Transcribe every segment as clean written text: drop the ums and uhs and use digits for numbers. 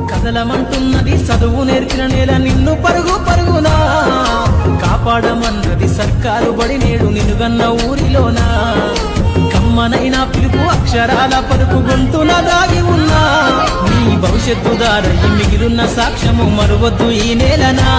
కదలమంటున్నది చదువు నేర్చిన నేల నిన్ను పరుగు పరుగునా కాపాడమన్నది సర్కారు బడి నేడు నిన్నుగన్న ఊరిలోనా కమ్మనైనా పిలుపు అక్షరాల పలుకు గొంతున దాగి ఉన్నా నీ భవిష్యత్తు దారయి మిగిలిన సాక్ష్యము మరువద్దు ఈ నేలనా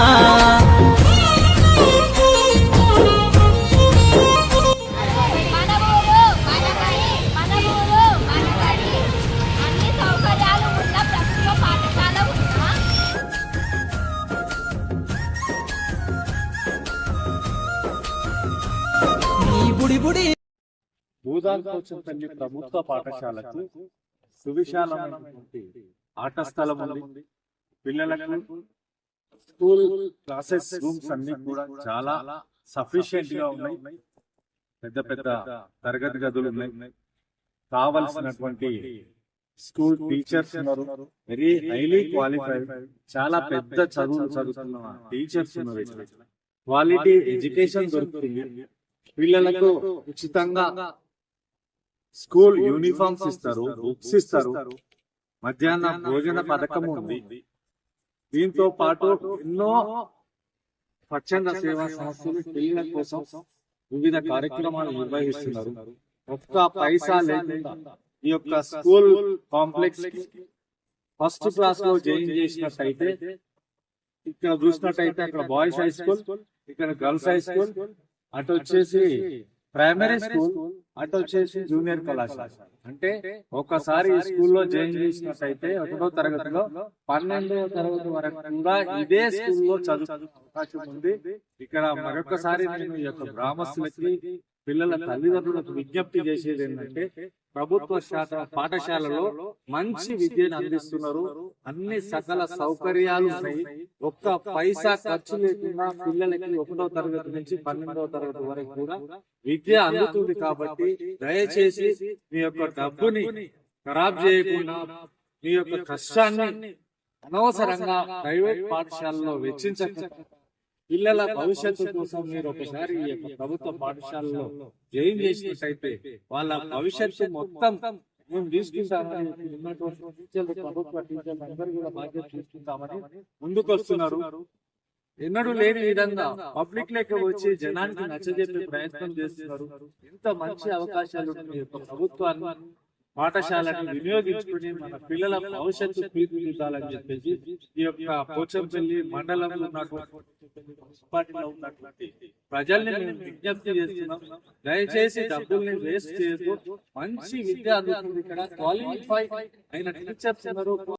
భూదాన్పోచంపల్లి ప్రభుత్వ పాఠశాలకు సువిశాలమైనటువంటి ఆట స్థలం ఉంది. పిల్లలకు స్కూల్ క్లాసెస్ రూమ్స్ అన్ని కూడా చాలా సఫిషియెంట్ గా ఉన్నాయి. పెద్ద పెద్ద తరగతి గదులు ఉన్నాయి. కావలసినటువంటి స్కూల్ టీచర్స్ ఉన్నారు. వెరీ హైలీ క్వాలిఫైడ్, చాలా పెద్ద చదువులు చదువుతున్న టీచర్స్ ఉన్నారు. క్వాలిటీ ఎడ్యుకేషన్ దొరుకుతుంది. పిల్లలకు ఉచితంగా స్కూల్ యూనిఫామ్స్ ఇస్తారు, బుక్స్ ఇస్తారు, మధ్యాహ్న భోజన పథకం ఉంది. దీంతో పాటు ఎన్నో స్వచ్ఛంద సేవా సంస్థలు పిల్లల కోసం వివిధ కార్యక్రమాలు నిర్వహిస్తున్నారు. ఒక్క పైసా లేకుండా ఈ యొక్క స్కూల్ కాంప్లెక్స్ ఫస్ట్ క్లాస్ లో జాయిన్ చేసినట్టయితే, ఇక్కడ చూసినట్టయితే అక్కడ బాయ్స్ హై స్కూల్, ఇక్కడ గర్ల్స్ హై స్కూల్, అటు వచ్చేసి ప్రైమరీ స్కూల్, అటు వచ్చేసి జూనియర్ కళాశాల. అంటే ఒకసారి ఈ స్కూల్లో జాయిన్ చేసినట్టయితే 1వ తరగతిలో 12వ తరగతి వరకు కూడా ఇదే స్కూల్లో చదువుకునే అవకాశం ఉంది. ఇక్కడ మరొకసారి నేను ఈ యొక్క గ్రామస్తులకి, పిల్లల తల్లిదండ్రులకు విజ్ఞప్తి చేసేది ఏంటంటే, ప్రభుత్వ పాఠశాలలో మంచి విద్యను అందిస్తున్నారు. అన్ని సకల సౌకర్యాలు ఉన్నాయి. ఒక్క పైసా ఖర్చు లేకుండా పిల్లలకి 1వ తరగతి నుంచి 12వ తరగతి వరకు కూడా విద్య అందుతుంది. కాబట్టి దయచేసి మీ యొక్క డబ్బుని ఖరాబ్ చేయకుండా, మీ యొక్క కష్టాన్ని అనవసరంగా ప్రైవేట్ పాఠశాలలో వెచ్చించకుండా పిల్లల భవిష్యత్తు కోసం మీరు ఒకసారి ఈ యొక్క ప్రభుత్వ పాఠశాలలో జాయిన్ చేసినట్టయితే వాళ్ళ భవిష్యత్తు మొత్తం మేము తీసుకుంటామని ఉన్నటువంటి టీచర్లు, ప్రభుత్వ టీచర్లు అందరూ కూడా బాధ్యత తీసుకుంటామని ముందుకు వస్తున్నారు. ఎన్నడూ లేని విధంగా పబ్లిక్ లెక్క వచ్చి జనానికి నచ్చజెప్పే ప్రయత్నం చేస్తున్నారు. ఇంత మంచి అవకాశాలు ఈ యొక్క ప్రభుత్వాన్ని, పాఠశాలను వినియోగించుకుని మన పిల్లల భవిష్యత్తు తీర్చిదిద్దాలని చెప్పేసి ఈ యొక్క పోచంపల్లి మండలంలో ఉన్నటువంటి ప్రజల్ని మేము విజ్ఞప్తి చేస్తున్నాం. దయచేసి డబ్బుల్ని వేస్ట్ చేయదు. మంచి విద్య అందుతుంది. ఇక్కడ క్వాలిఫై అయిన టీచర్స్ ఉన్నారు.